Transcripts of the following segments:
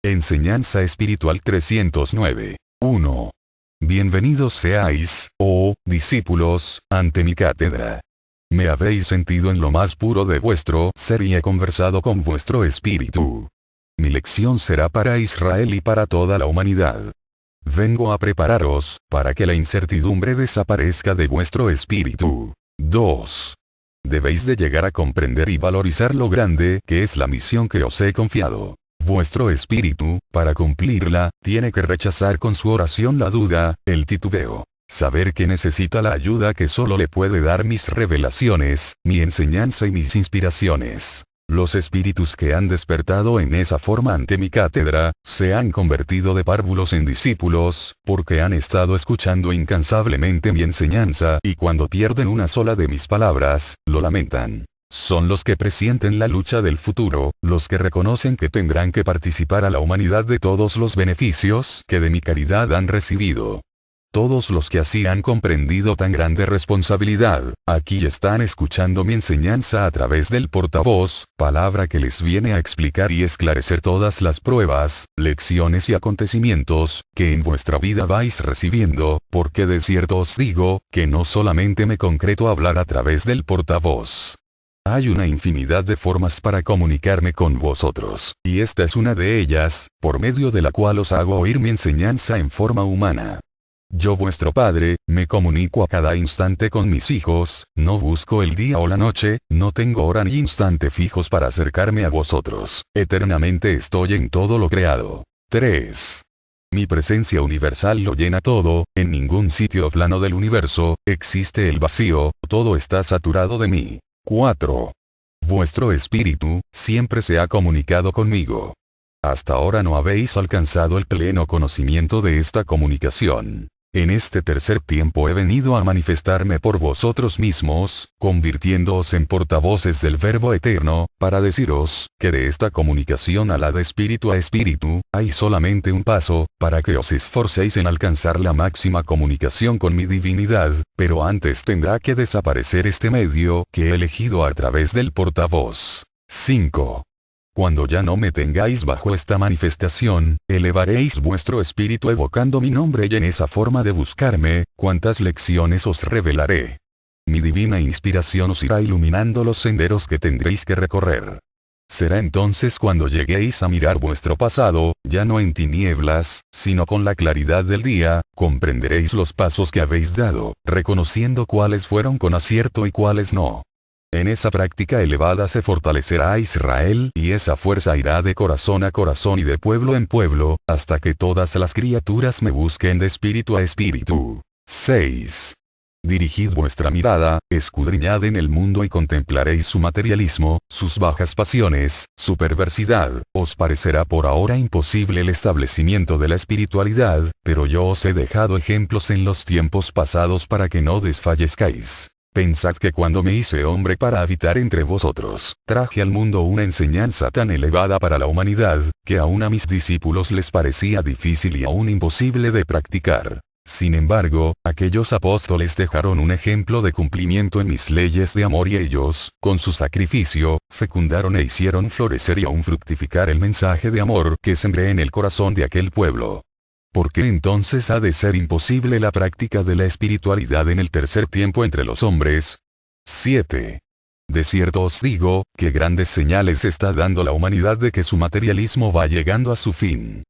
Enseñanza Espiritual 309. 1. Bienvenidos seáis, oh discípulos, ante mi cátedra. Me habéis sentido en lo más puro de vuestro ser y he conversado con vuestro espíritu. Mi lección será para Israel y para toda la humanidad. Vengo a prepararos, para que la incertidumbre desaparezca de vuestro espíritu. 2. Debéis de llegar a comprender y valorizar lo grande que es la misión que os he confiado. Vuestro espíritu, para cumplirla, tiene que rechazar con su oración la duda, el titubeo. Saber que necesita la ayuda que solo le puede dar mis revelaciones, mi enseñanza y mis inspiraciones. Los espíritus que han despertado en esa forma ante mi cátedra, se han convertido de párvulos en discípulos, porque han estado escuchando incansablemente mi enseñanza y cuando pierden una sola de mis palabras, lo lamentan. Son los que presienten la lucha del futuro, los que reconocen que tendrán que participar a la humanidad de todos los beneficios que de mi caridad han recibido. Todos los que así han comprendido tan grande responsabilidad, aquí están escuchando mi enseñanza a través del portavoz, palabra que les viene a explicar y esclarecer todas las pruebas, lecciones y acontecimientos, que en vuestra vida vais recibiendo, porque de cierto os digo, que no solamente me concreto a hablar a través del portavoz. Hay una infinidad de formas para comunicarme con vosotros, y esta es una de ellas, por medio de la cual os hago oír mi enseñanza en forma humana. Yo vuestro Padre, me comunico a cada instante con mis hijos, no busco el día o la noche, no tengo hora ni instante fijos para acercarme a vosotros, eternamente estoy en todo lo creado. 3. Mi presencia universal lo llena todo, en ningún sitio o plano del universo, existe el vacío, todo está saturado de mí. 4. Vuestro espíritu, siempre se ha comunicado conmigo. Hasta ahora no habéis alcanzado el pleno conocimiento de esta comunicación. En este tercer tiempo he venido a manifestarme por vosotros mismos, convirtiéndoos en portavoces del Verbo Eterno, para deciros, que de esta comunicación a la de espíritu a espíritu, hay solamente un paso, para que os esforcéis en alcanzar la máxima comunicación con mi divinidad, pero antes tendrá que desaparecer este medio que he elegido a través del portavoz. 5. Cuando ya no me tengáis bajo esta manifestación, elevaréis vuestro espíritu evocando mi nombre y en esa forma de buscarme, cuántas lecciones os revelaré. Mi divina inspiración os irá iluminando los senderos que tendréis que recorrer. Será entonces cuando lleguéis a mirar vuestro pasado, ya no en tinieblas, sino con la claridad del día, comprenderéis los pasos que habéis dado, reconociendo cuáles fueron con acierto y cuáles no. En esa práctica elevada se fortalecerá Israel y esa fuerza irá de corazón a corazón y de pueblo en pueblo, hasta que todas las criaturas me busquen de espíritu a espíritu. 6. Dirigid vuestra mirada, escudriñad en el mundo y contemplaréis su materialismo, sus bajas pasiones, su perversidad. Os parecerá por ahora imposible el establecimiento de la espiritualidad, pero yo os he dejado ejemplos en los tiempos pasados para que no desfallezcáis. Pensad que cuando me hice hombre para habitar entre vosotros, traje al mundo una enseñanza tan elevada para la humanidad, que aún a mis discípulos les parecía difícil y aún imposible de practicar. Sin embargo, aquellos apóstoles dejaron un ejemplo de cumplimiento en mis leyes de amor y ellos, con su sacrificio, fecundaron e hicieron florecer y aún fructificar el mensaje de amor que sembré en el corazón de aquel pueblo. ¿Por qué entonces ha de ser imposible la práctica de la espiritualidad en el tercer tiempo entre los hombres? 7. De cierto os digo, que grandes señales está dando la humanidad de que su materialismo va llegando a su fin.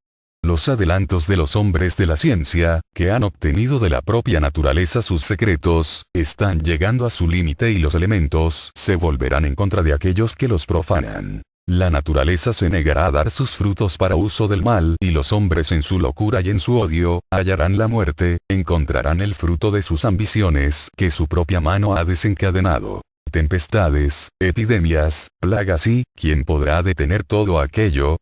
Los adelantos de los hombres de la ciencia, que han obtenido de la propia naturaleza sus secretos, están llegando a su límite y los elementos se volverán en contra de aquellos que los profanan. La naturaleza se negará a dar sus frutos para uso del mal y los hombres en su locura y en su odio, hallarán la muerte, encontrarán el fruto de sus ambiciones que su propia mano ha desencadenado. Tempestades, epidemias, plagas y, ¿quién podrá detener todo aquello?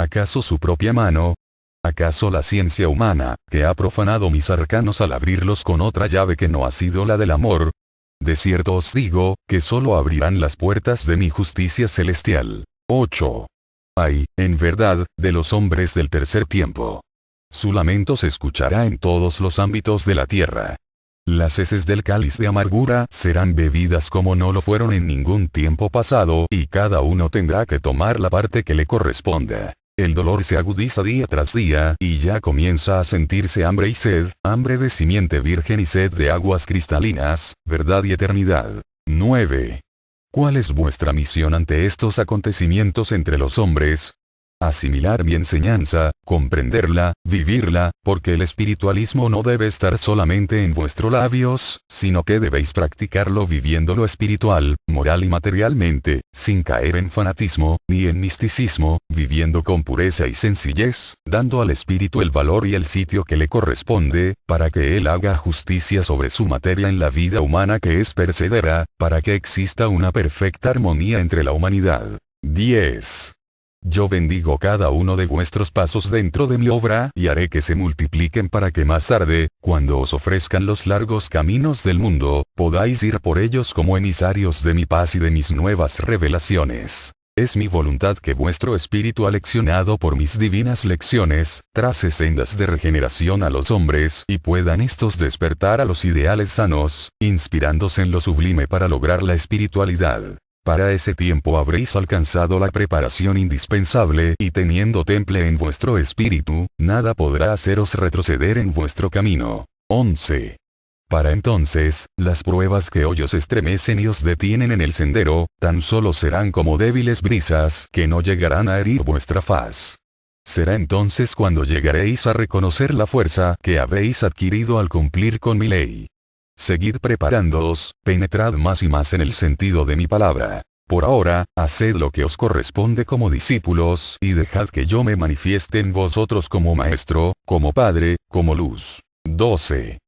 ¿Acaso su propia mano? ¿Acaso la ciencia humana, que ha profanado mis arcanos al abrirlos con otra llave que no ha sido la del amor? De cierto os digo, que solo abrirán las puertas de mi justicia celestial. 8. Ay, en verdad, de los hombres del tercer tiempo. Su lamento se escuchará en todos los ámbitos de la tierra. Las heces del cáliz de amargura serán bebidas como no lo fueron en ningún tiempo pasado y cada uno tendrá que tomar la parte que le corresponda. El dolor se agudiza día tras día, y ya comienza a sentirse hambre y sed, hambre de simiente virgen y sed de aguas cristalinas, verdad y eternidad. 9. ¿Cuál es vuestra misión ante estos acontecimientos entre los hombres? Asimilar mi enseñanza, comprenderla, vivirla, porque el espiritualismo no debe estar solamente en vuestros labios, sino que debéis practicarlo viviendo lo espiritual, moral y materialmente, sin caer en fanatismo, ni en misticismo, viviendo con pureza y sencillez, dando al espíritu el valor y el sitio que le corresponde, para que él haga justicia sobre su materia en la vida humana que es perecedera, para que exista una perfecta armonía entre la humanidad. 10. Yo bendigo cada uno de vuestros pasos dentro de mi obra y haré que se multipliquen para que más tarde, cuando os ofrezcan los largos caminos del mundo, podáis ir por ellos como emisarios de mi paz y de mis nuevas revelaciones. Es mi voluntad que vuestro espíritu aleccionado por mis divinas lecciones, trace sendas de regeneración a los hombres y puedan estos despertar a los ideales sanos, inspirándose en lo sublime para lograr la espiritualidad. Para ese tiempo habréis alcanzado la preparación indispensable y teniendo temple en vuestro espíritu, nada podrá haceros retroceder en vuestro camino. 11. Para entonces, las pruebas que hoy os estremecen y os detienen en el sendero, tan solo serán como débiles brisas que no llegarán a herir vuestra faz. Será entonces cuando llegaréis a reconocer la fuerza que habéis adquirido al cumplir con mi ley. Seguid preparándoos, penetrad más y más en el sentido de mi palabra. Por ahora, haced lo que os corresponde como discípulos y dejad que yo me manifieste en vosotros como maestro, como padre, como luz. 12.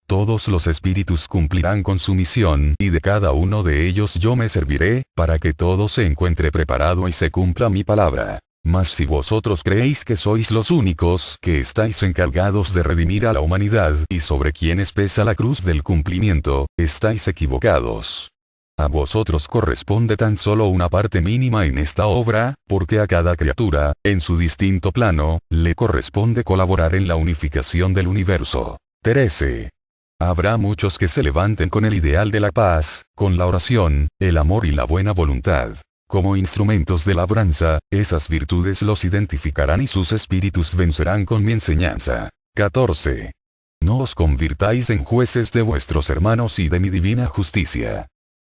Todos los espíritus cumplirán con su misión y de cada uno de ellos yo me serviré, para que todo se encuentre preparado y se cumpla mi palabra. Mas si vosotros creéis que sois los únicos que estáis encargados de redimir a la humanidad y sobre quienes pesa la cruz del cumplimiento, estáis equivocados. A vosotros corresponde tan solo una parte mínima en esta obra, porque a cada criatura, en su distinto plano, le corresponde colaborar en la unificación del universo. 13. Habrá muchos que se levanten con el ideal de la paz, con la oración, el amor y la buena voluntad. Como instrumentos de labranza, esas virtudes los identificarán y sus espíritus vencerán con mi enseñanza. 14. No os convirtáis en jueces de vuestros hermanos y de mi divina justicia.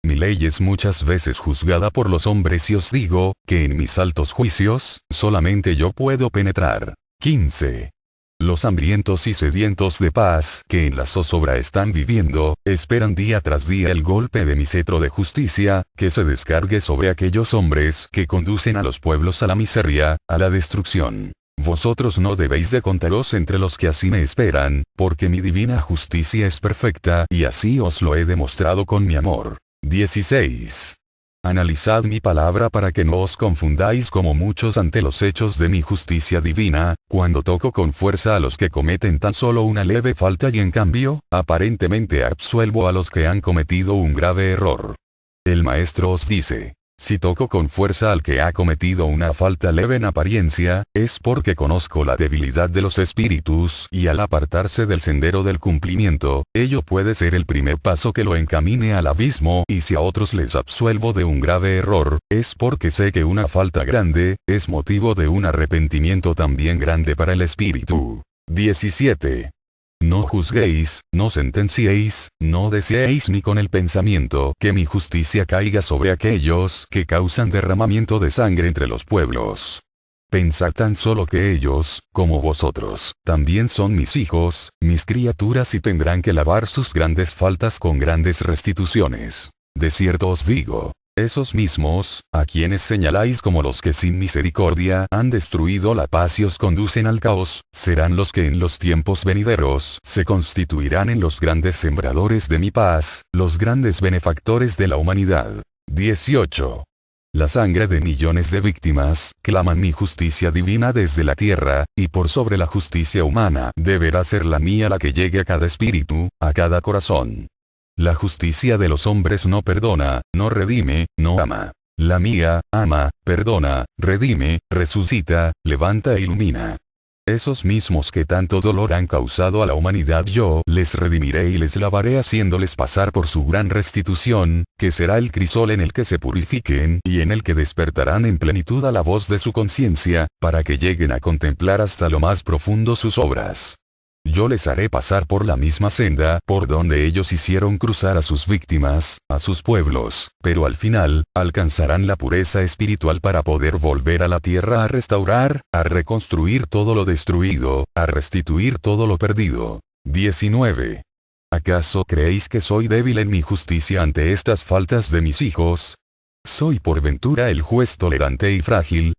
Mi ley es muchas veces juzgada por los hombres y os digo, que en mis altos juicios, solamente yo puedo penetrar. 15. Los hambrientos y sedientos de paz que en la zozobra están viviendo, esperan día tras día el golpe de mi cetro de justicia, que se descargue sobre aquellos hombres que conducen a los pueblos a la miseria, a la destrucción. Vosotros no debéis de contaros entre los que así me esperan, porque mi divina justicia es perfecta y así os lo he demostrado con mi amor. 16. Analizad mi palabra para que no os confundáis como muchos ante los hechos de mi justicia divina, cuando toco con fuerza a los que cometen tan solo una leve falta y en cambio, aparentemente absuelvo a los que han cometido un grave error. El maestro os dice, si toco con fuerza al que ha cometido una falta leve en apariencia, es porque conozco la debilidad de los espíritus y al apartarse del sendero del cumplimiento, ello puede ser el primer paso que lo encamine al abismo y si a otros les absuelvo de un grave error, es porque sé que una falta grande, es motivo de un arrepentimiento también grande para el espíritu. 17. No juzguéis, no sentenciéis, no deseéis ni con el pensamiento que mi justicia caiga sobre aquellos que causan derramamiento de sangre entre los pueblos. Pensad tan solo que ellos, como vosotros, también son mis hijos, mis criaturas y tendrán que lavar sus grandes faltas con grandes restituciones. De cierto os digo, esos mismos, a quienes señaláis como los que sin misericordia han destruido la paz y os conducen al caos, serán los que en los tiempos venideros se constituirán en los grandes sembradores de mi paz, los grandes benefactores de la humanidad. 18. La sangre de millones de víctimas claman mi justicia divina desde la tierra, y por sobre la justicia humana deberá ser la mía la que llegue a cada espíritu, a cada corazón. La justicia de los hombres no perdona, no redime, no ama. La mía, ama, perdona, redime, resucita, levanta e ilumina. Esos mismos que tanto dolor han causado a la humanidad yo les redimiré y les lavaré haciéndoles pasar por su gran restitución, que será el crisol en el que se purifiquen y en el que despertarán en plenitud a la voz de su conciencia, para que lleguen a contemplar hasta lo más profundo sus obras. Yo les haré pasar por la misma senda por donde ellos hicieron cruzar a sus víctimas, a sus pueblos, pero al final, alcanzarán la pureza espiritual para poder volver a la tierra a restaurar, a reconstruir todo lo destruido, a restituir todo lo perdido. 19. ¿Acaso creéis que soy débil en mi justicia ante estas faltas de mis hijos? ¿Soy por ventura el juez tolerante y frágil?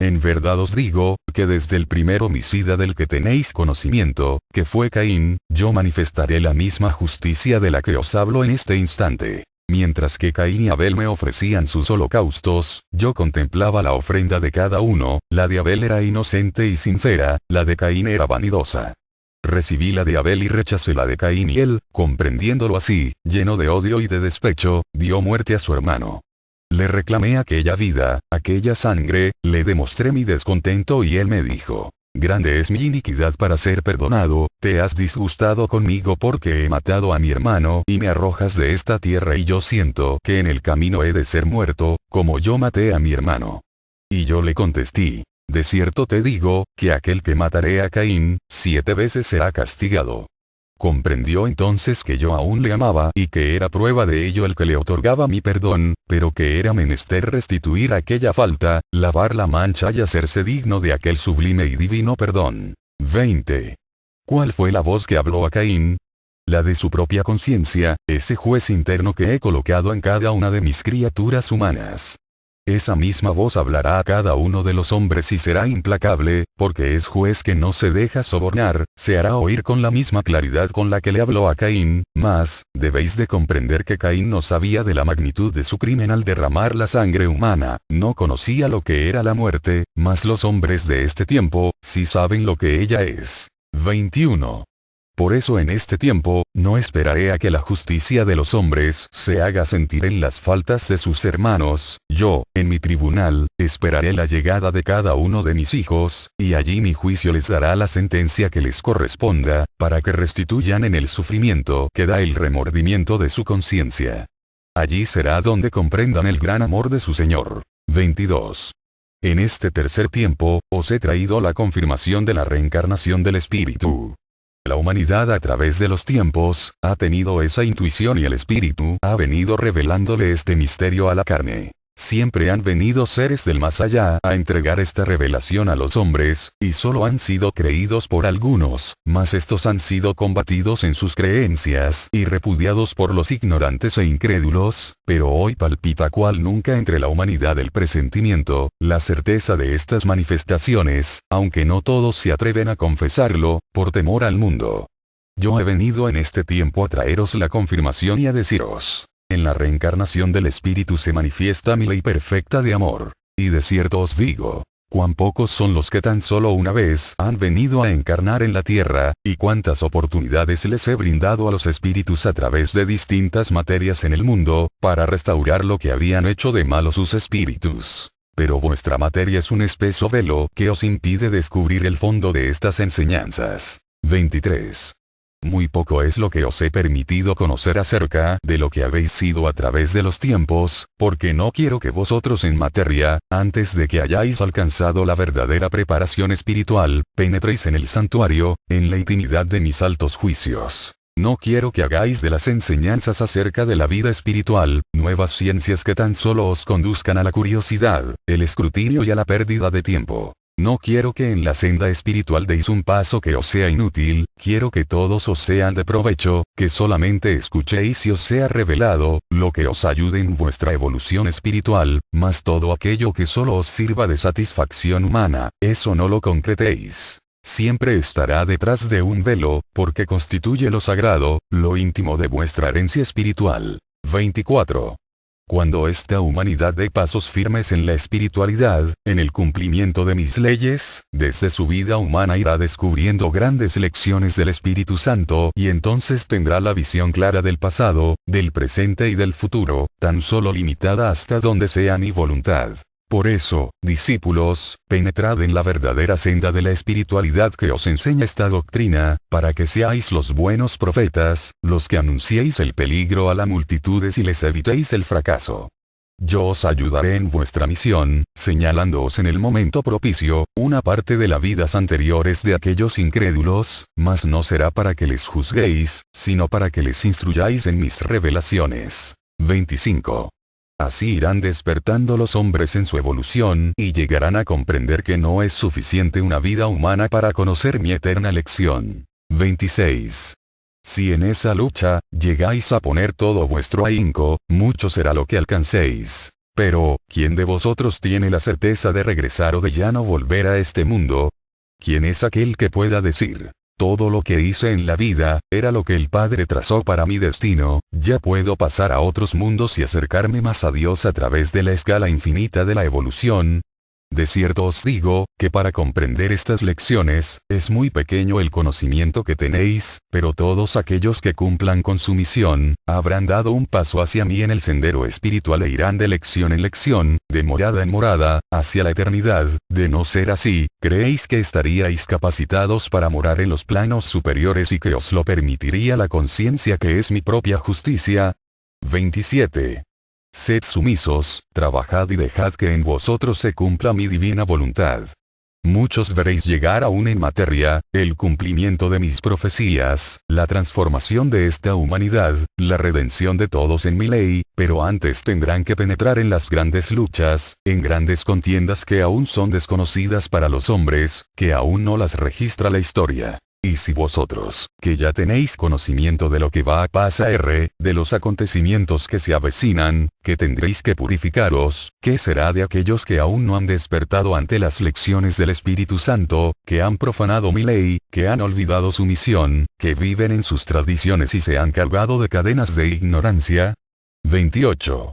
En verdad os digo, que desde el primer homicida del que tenéis conocimiento, que fue Caín, yo manifestaré la misma justicia de la que os hablo en este instante. Mientras que Caín y Abel me ofrecían sus holocaustos, yo contemplaba la ofrenda de cada uno, la de Abel era inocente y sincera, la de Caín era vanidosa. Recibí la de Abel y rechacé la de Caín y él, comprendiéndolo así, lleno de odio y de despecho, dio muerte a su hermano. Le reclamé aquella vida, aquella sangre, le demostré mi descontento y él me dijo, grande es mi iniquidad para ser perdonado, te has disgustado conmigo porque he matado a mi hermano y me arrojas de esta tierra y yo siento que en el camino he de ser muerto, como yo maté a mi hermano. Y yo le contesté, de cierto te digo, que aquel que mataré a Caín, 7 veces será castigado. Comprendió entonces que yo aún le amaba y que era prueba de ello el que le otorgaba mi perdón, pero que era menester restituir aquella falta, lavar la mancha y hacerse digno de aquel sublime y divino perdón. 20. ¿Cuál fue la voz que habló a Caín? La de su propia conciencia, ese juez interno que he colocado en cada una de mis criaturas humanas. Esa misma voz hablará a cada uno de los hombres y será implacable, porque es juez que no se deja sobornar, se hará oír con la misma claridad con la que le habló a Caín, mas, debéis de comprender que Caín no sabía de la magnitud de su crimen al derramar la sangre humana, no conocía lo que era la muerte, mas los hombres de este tiempo, sí saben lo que ella es. 21. Por eso en este tiempo, no esperaré a que la justicia de los hombres se haga sentir en las faltas de sus hermanos, yo, en mi tribunal, esperaré la llegada de cada uno de mis hijos, y allí mi juicio les dará la sentencia que les corresponda, para que restituyan en el sufrimiento que da el remordimiento de su conciencia. Allí será donde comprendan el gran amor de su Señor. 22. En este tercer tiempo, os he traído la confirmación de la reencarnación del Espíritu. La humanidad a través de los tiempos, ha tenido esa intuición y el Espíritu ha venido revelándole este misterio a la carne. Siempre han venido seres del más allá a entregar esta revelación a los hombres, y solo han sido creídos por algunos, mas estos han sido combatidos en sus creencias y repudiados por los ignorantes e incrédulos, pero hoy palpita cual nunca entre la humanidad el presentimiento, la certeza de estas manifestaciones, aunque no todos se atreven a confesarlo, por temor al mundo. Yo he venido en este tiempo a traeros la confirmación y a deciros. En la reencarnación del Espíritu se manifiesta mi ley perfecta de amor. Y de cierto os digo, cuán pocos son los que tan solo una vez han venido a encarnar en la tierra, y cuántas oportunidades les he brindado a los espíritus a través de distintas materias en el mundo, para restaurar lo que habían hecho de malo sus espíritus. Pero vuestra materia es un espeso velo que os impide descubrir el fondo de estas enseñanzas. 23. Muy poco es lo que os he permitido conocer acerca de lo que habéis sido a través de los tiempos, porque no quiero que vosotros en materia, antes de que hayáis alcanzado la verdadera preparación espiritual, penetréis en el santuario, en la intimidad de mis altos juicios. No quiero que hagáis de las enseñanzas acerca de la vida espiritual, nuevas ciencias que tan solo os conduzcan a la curiosidad, el escrutinio y a la pérdida de tiempo. No quiero que en la senda espiritual deis un paso que os sea inútil, quiero que todos os sean de provecho, que solamente escuchéis y os sea revelado, lo que os ayude en vuestra evolución espiritual, mas todo aquello que solo os sirva de satisfacción humana, eso no lo concretéis. Siempre estará detrás de un velo, porque constituye lo sagrado, lo íntimo de vuestra herencia espiritual. 24. Cuando esta humanidad dé pasos firmes en la espiritualidad, en el cumplimiento de mis leyes, desde su vida humana irá descubriendo grandes lecciones del Espíritu Santo y entonces tendrá la visión clara del pasado, del presente y del futuro, tan solo limitada hasta donde sea mi voluntad. Por eso, discípulos, penetrad en la verdadera senda de la espiritualidad que os enseña esta doctrina, para que seáis los buenos profetas, los que anunciéis el peligro a las multitudes y les evitéis el fracaso. Yo os ayudaré en vuestra misión, señalándoos en el momento propicio, una parte de las vidas anteriores de aquellos incrédulos, mas no será para que les juzguéis, sino para que les instruyáis en mis revelaciones. 25. Así irán despertando los hombres en su evolución y llegarán a comprender que no es suficiente una vida humana para conocer mi eterna lección. 26. Si en esa lucha, llegáis a poner todo vuestro ahínco, mucho será lo que alcancéis. Pero, ¿quién de vosotros tiene la certeza de regresar o de ya no volver a este mundo? ¿Quién es aquel que pueda decir: todo lo que hice en la vida, era lo que el Padre trazó para mi destino, ya puedo pasar a otros mundos y acercarme más a Dios a través de la escala infinita de la evolución? De cierto os digo, que para comprender estas lecciones, es muy pequeño el conocimiento que tenéis, pero todos aquellos que cumplan con su misión, habrán dado un paso hacia mí en el sendero espiritual e irán de lección en lección, de morada en morada, hacia la eternidad. De no ser así, ¿creéis que estaríais capacitados para morar en los planos superiores y que os lo permitiría la conciencia que es mi propia justicia? 27. Sed sumisos, trabajad y dejad que en vosotros se cumpla mi divina voluntad. Muchos veréis llegar aún en materia, el cumplimiento de mis profecías, la transformación de esta humanidad, la redención de todos en mi ley, pero antes tendrán que penetrar en las grandes luchas, en grandes contiendas que aún son desconocidas para los hombres, que aún no las registra la historia. Y si vosotros, que ya tenéis conocimiento de lo que va a pasar, de los acontecimientos que se avecinan, que tendréis que purificaros, ¿qué será de aquellos que aún no han despertado ante las lecciones del Espíritu Santo, que han profanado mi ley, que han olvidado su misión, que viven en sus tradiciones y se han cargado de cadenas de ignorancia? 28.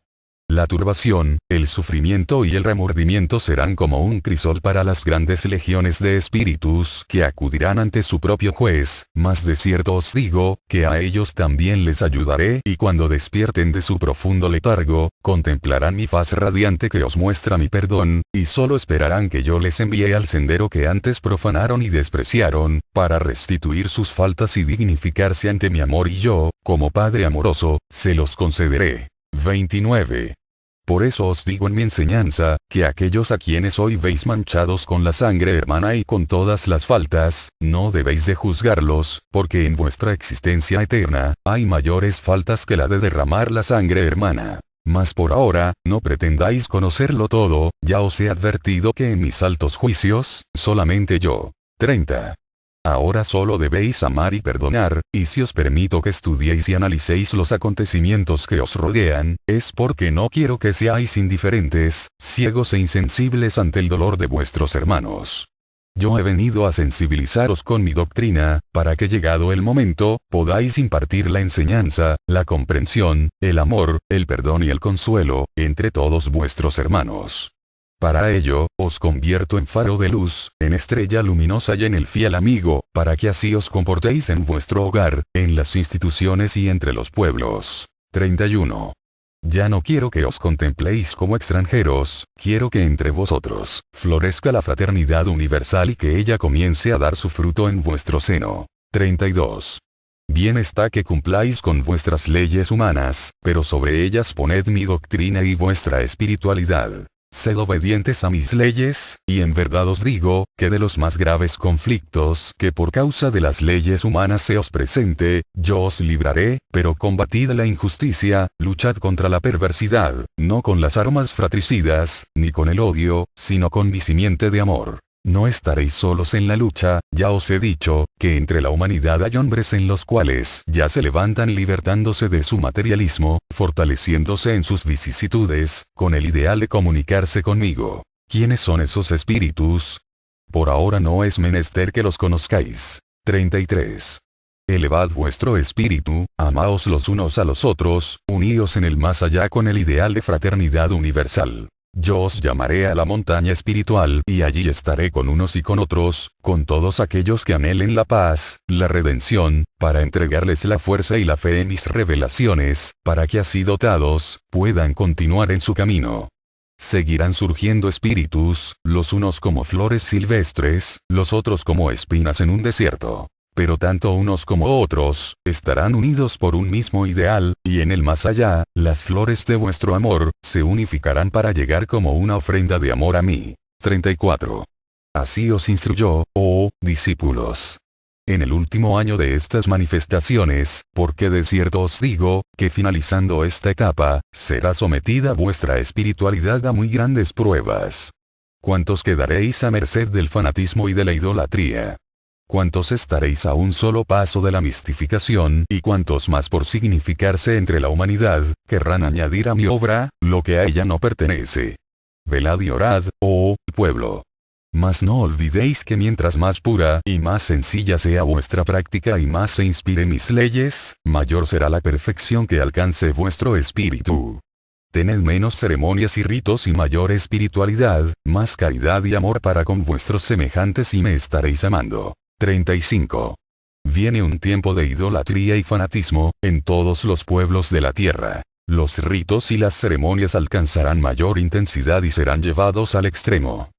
La turbación, el sufrimiento y el remordimiento serán como un crisol para las grandes legiones de espíritus que acudirán ante su propio juez, mas de cierto os digo, que a ellos también les ayudaré y cuando despierten de su profundo letargo, contemplarán mi faz radiante que os muestra mi perdón, y solo esperarán que yo les envíe al sendero que antes profanaron y despreciaron, para restituir sus faltas y dignificarse ante mi amor y yo, como Padre amoroso, se los concederé. 29. Por eso os digo en mi enseñanza, que aquellos a quienes hoy veis manchados con la sangre hermana y con todas las faltas, no debéis de juzgarlos, porque en vuestra existencia eterna, hay mayores faltas que la de derramar la sangre hermana. Mas por ahora, no pretendáis conocerlo todo, ya os he advertido que en mis altos juicios, solamente yo. 30. Ahora solo debéis amar y perdonar, y si os permito que estudiéis y analicéis los acontecimientos que os rodean, es porque no quiero que seáis indiferentes, ciegos e insensibles ante el dolor de vuestros hermanos. Yo he venido a sensibilizaros con mi doctrina, para que llegado el momento, podáis impartir la enseñanza, la comprensión, el amor, el perdón y el consuelo, entre todos vuestros hermanos. Para ello, os convierto en faro de luz, en estrella luminosa y en el fiel amigo, para que así os comportéis en vuestro hogar, en las instituciones y entre los pueblos. 31. Ya no quiero que os contempléis como extranjeros, quiero que entre vosotros, florezca la fraternidad universal y que ella comience a dar su fruto en vuestro seno. 32. Bien está que cumpláis con vuestras leyes humanas, pero sobre ellas poned mi doctrina y vuestra espiritualidad. Sed obedientes a mis leyes, y en verdad os digo, que de los más graves conflictos que por causa de las leyes humanas se os presente, yo os libraré, pero combatid la injusticia, luchad contra la perversidad, no con las armas fratricidas, ni con el odio, sino con mi simiente de amor. No estaréis solos en la lucha, ya os he dicho, que entre la humanidad hay hombres en los cuales ya se levantan libertándose de su materialismo, fortaleciéndose en sus vicisitudes, con el ideal de comunicarse conmigo. ¿Quiénes son esos espíritus? Por ahora no es menester que los conozcáis. 33. Elevad vuestro espíritu, amaos los unos a los otros, uníos en el más allá con el ideal de fraternidad universal. Yo os llamaré a la montaña espiritual y allí estaré con unos y con otros, con todos aquellos que anhelen la paz, la redención, para entregarles la fuerza y la fe en mis revelaciones, para que así dotados, puedan continuar en su camino. Seguirán surgiendo espíritus, los unos como flores silvestres, los otros como espinas en un desierto. Pero tanto unos como otros, estarán unidos por un mismo ideal, y en el más allá, las flores de vuestro amor, se unificarán para llegar como una ofrenda de amor a mí. 34. Así os instruyó, oh discípulos. En el último año de estas manifestaciones, porque de cierto os digo, que finalizando esta etapa, será sometida vuestra espiritualidad a muy grandes pruebas. ¿Cuántos quedaréis a merced del fanatismo y de la idolatría? ¿Cuántos estaréis a un solo paso de la mistificación? ¿Y cuántos más por significarse entre la humanidad, querrán añadir a mi obra, lo que a ella no pertenece? Velad y orad, oh pueblo. Mas no olvidéis que mientras más pura y más sencilla sea vuestra práctica y más se inspire mis leyes, mayor será la perfección que alcance vuestro espíritu. Tened menos ceremonias y ritos y mayor espiritualidad, más caridad y amor para con vuestros semejantes y me estaréis amando. 35. Viene un tiempo de idolatría y fanatismo, en todos los pueblos de la tierra. Los ritos y las ceremonias alcanzarán mayor intensidad y serán llevados al extremo.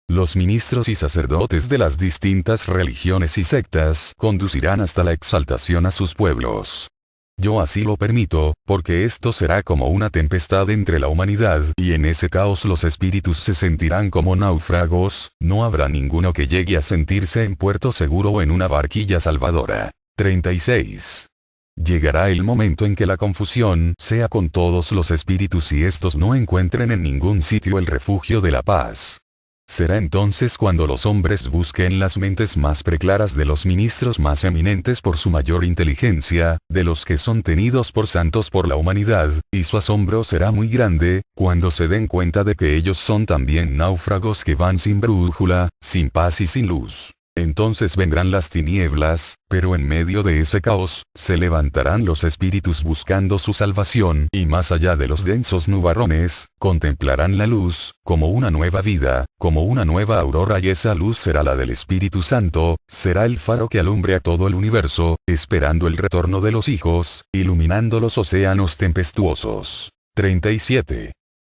Los ministros y sacerdotes de las distintas religiones y sectas conducirán hasta la exaltación a sus pueblos. Yo así lo permito, porque esto será como una tempestad entre la humanidad, y en ese caos los espíritus se sentirán como náufragos, no habrá ninguno que llegue a sentirse en puerto seguro o en una barquilla salvadora. 36. Llegará el momento en que la confusión sea con todos los espíritus y estos no encuentren en ningún sitio el refugio de la paz. Será entonces cuando los hombres busquen las mentes más preclaras de los ministros más eminentes por su mayor inteligencia, de los que son tenidos por santos por la humanidad, y su asombro será muy grande, cuando se den cuenta de que ellos son también náufragos que van sin brújula, sin paz y sin luz. Entonces vendrán las tinieblas, pero en medio de ese caos, se levantarán los espíritus buscando su salvación, y más allá de los densos nubarrones, contemplarán la luz, como una nueva vida, como una nueva aurora y esa luz será la del Espíritu Santo, será el faro que alumbre a todo el universo, esperando el retorno de los hijos, iluminando los océanos tempestuosos. 37.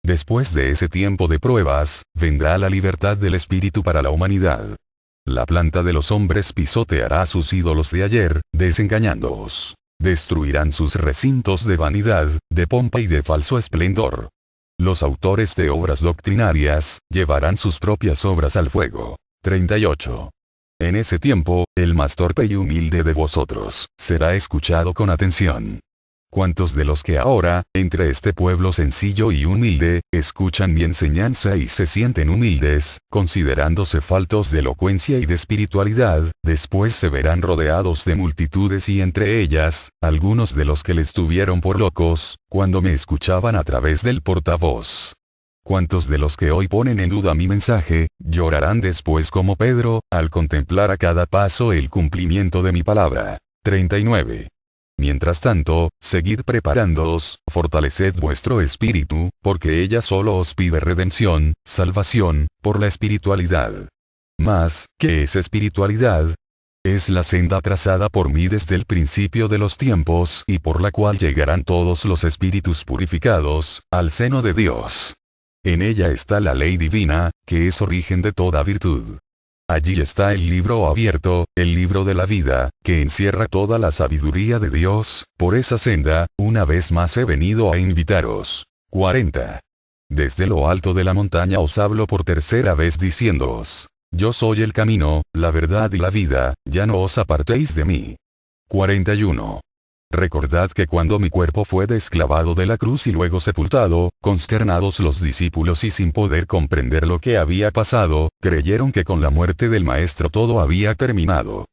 Después de ese tiempo de pruebas, vendrá la libertad del Espíritu para la humanidad. La planta de los hombres pisoteará a sus ídolos de ayer, desengañándoos. Destruirán sus recintos de vanidad, de pompa y de falso esplendor. Los autores de obras doctrinarias, llevarán sus propias obras al fuego. 38. En ese tiempo, el más torpe y humilde de vosotros, será escuchado con atención. ¿Cuántos de los que ahora, entre este pueblo sencillo y humilde, escuchan mi enseñanza y se sienten humildes, considerándose faltos de elocuencia y de espiritualidad, después se verán rodeados de multitudes y entre ellas, algunos de los que les tuvieron por locos, cuando me escuchaban a través del portavoz? ¿Cuántos de los que hoy ponen en duda mi mensaje, llorarán después como Pedro, al contemplar a cada paso el cumplimiento de mi palabra? 39. Mientras tanto, seguid preparándoos, fortaleced vuestro espíritu, porque ella solo os pide redención, salvación, por la espiritualidad. Mas, ¿qué es espiritualidad? Es la senda trazada por mí desde el principio de los tiempos y por la cual llegarán todos los espíritus purificados, al seno de Dios. En ella está la ley divina, que es origen de toda virtud. Allí está el libro abierto, el libro de la vida, que encierra toda la sabiduría de Dios. Por esa senda, una vez más he venido a invitaros. 40. Desde lo alto de la montaña os hablo por tercera vez diciéndoos: yo soy el camino, la verdad y la vida, ya no os apartéis de mí. 41. Recordad que cuando mi cuerpo fue desclavado de la cruz y luego sepultado, consternados los discípulos y sin poder comprender lo que había pasado, creyeron que con la muerte del Maestro todo había terminado.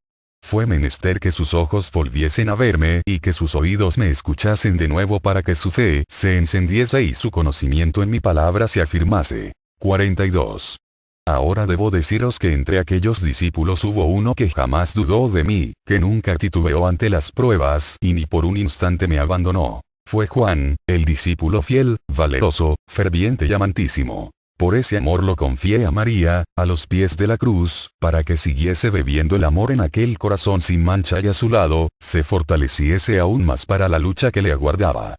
Fue menester que sus ojos volviesen a verme y que sus oídos me escuchasen de nuevo para que su fe se encendiese y su conocimiento en mi palabra se afirmase. 42. Ahora debo deciros que entre aquellos discípulos hubo uno que jamás dudó de mí, que nunca titubeó ante las pruebas y ni por un instante me abandonó. Fue Juan, el discípulo fiel, valeroso, ferviente y amantísimo. Por ese amor lo confié a María, a los pies de la cruz, para que siguiese bebiendo el amor en aquel corazón sin mancha y a su lado, se fortaleciese aún más para la lucha que le aguardaba.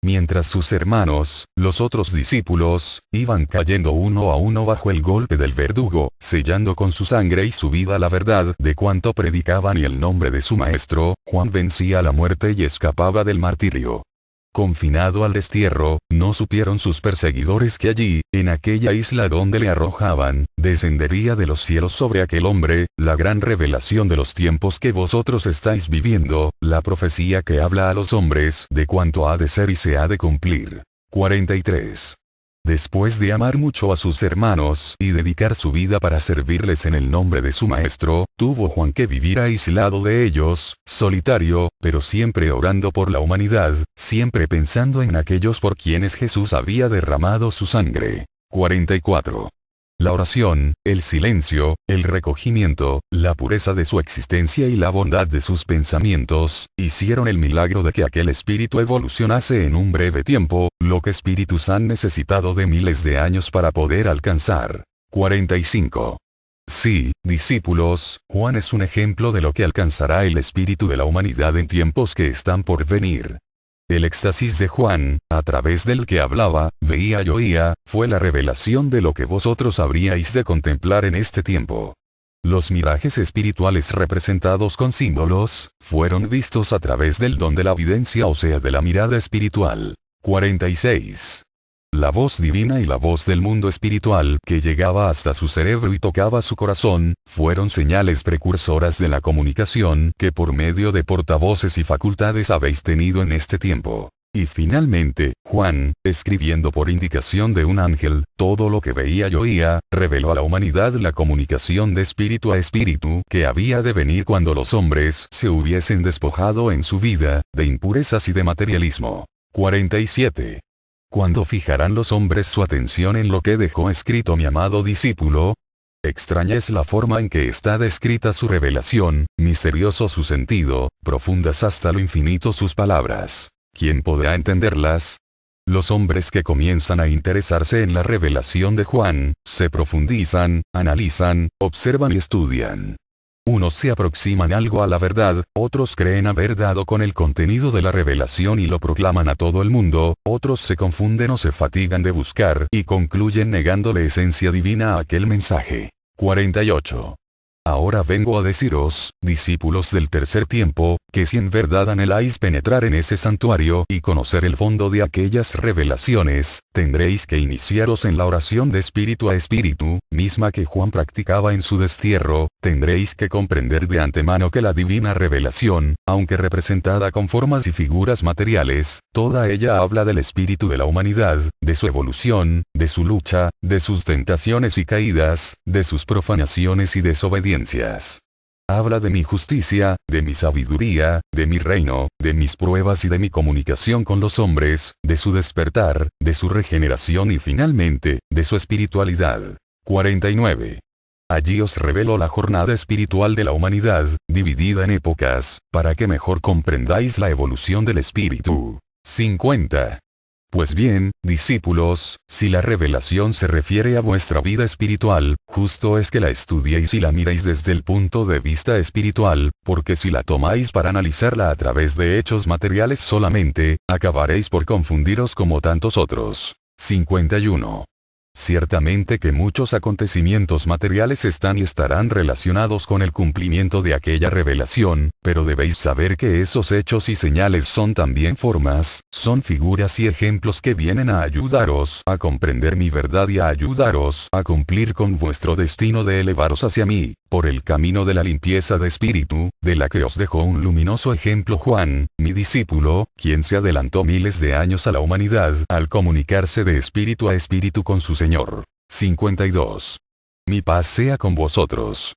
Mientras sus hermanos, los otros discípulos, iban cayendo uno a uno bajo el golpe del verdugo, sellando con su sangre y su vida la verdad de cuanto predicaban y el nombre de su maestro, Juan vencía la muerte y escapaba del martirio. Confinado al destierro, no supieron sus perseguidores que allí, en aquella isla donde le arrojaban, descendería de los cielos sobre aquel hombre, la gran revelación de los tiempos que vosotros estáis viviendo, la profecía que habla a los hombres de cuanto ha de ser y se ha de cumplir. 43. Después de amar mucho a sus hermanos y dedicar su vida para servirles en el nombre de su maestro, tuvo Juan que vivir aislado de ellos, solitario, pero siempre orando por la humanidad, siempre pensando en aquellos por quienes Jesús había derramado su sangre. 44. La oración, el silencio, el recogimiento, la pureza de su existencia y la bondad de sus pensamientos, hicieron el milagro de que aquel espíritu evolucionase en un breve tiempo, lo que espíritus han necesitado de miles de años para poder alcanzar. 45. Sí, discípulos, Juan es un ejemplo de lo que alcanzará el espíritu de la humanidad en tiempos que están por venir. El éxtasis de Juan, a través del que hablaba, veía y oía, fue la revelación de lo que vosotros habríais de contemplar en este tiempo. Los mirajes espirituales representados con símbolos, fueron vistos a través del don de la evidencia o sea de la mirada espiritual. 46. La voz divina y la voz del mundo espiritual que llegaba hasta su cerebro y tocaba su corazón, fueron señales precursoras de la comunicación que por medio de portavoces y facultades habéis tenido en este tiempo. Y finalmente, Juan, escribiendo por indicación de un ángel, todo lo que veía y oía, reveló a la humanidad la comunicación de espíritu a espíritu que había de venir cuando los hombres se hubiesen despojado en su vida, de impurezas y de materialismo. 47. ¿Cuándo fijarán los hombres su atención en lo que dejó escrito mi amado discípulo? Extraña es la forma en que está descrita su revelación, misterioso su sentido, profundas hasta lo infinito sus palabras. ¿Quién podrá entenderlas? Los hombres que comienzan a interesarse en la revelación de Juan, se profundizan, analizan, observan y estudian. Unos se aproximan algo a la verdad, otros creen haber dado con el contenido de la revelación y lo proclaman a todo el mundo, otros se confunden o se fatigan de buscar y concluyen negándole esencia divina a aquel mensaje. 48. Ahora vengo a deciros, discípulos del tercer tiempo, que si en verdad anheláis penetrar en ese santuario y conocer el fondo de aquellas revelaciones, tendréis que iniciaros en la oración de espíritu a espíritu, misma que Juan practicaba en su destierro, tendréis que comprender de antemano que la divina revelación, aunque representada con formas y figuras materiales, toda ella habla del espíritu de la humanidad, de su evolución, de su lucha, de sus tentaciones y caídas, de sus profanaciones y desobediencias. Habla de mi justicia, de mi sabiduría, de mi reino, de mis pruebas y de mi comunicación con los hombres, de su despertar, de su regeneración y finalmente, de su espiritualidad. 49. Allí os revelo la jornada espiritual de la humanidad, dividida en épocas, para que mejor comprendáis la evolución del espíritu. 50. Pues bien, discípulos, si la revelación se refiere a vuestra vida espiritual, justo es que la estudiéis y la miréis desde el punto de vista espiritual, porque si la tomáis para analizarla a través de hechos materiales solamente, acabaréis por confundiros como tantos otros. 51. Ciertamente que muchos acontecimientos materiales están y estarán relacionados con el cumplimiento de aquella revelación, pero debéis saber que esos hechos y señales son también formas, son figuras y ejemplos que vienen a ayudaros a comprender mi verdad y a ayudaros a cumplir con vuestro destino de elevaros hacia mí, por el camino de la limpieza de espíritu, de la que os dejó un luminoso ejemplo Juan, mi discípulo, quien se adelantó miles de años a la humanidad al comunicarse de espíritu a espíritu con su Señor. 52. Mi paz sea con vosotros.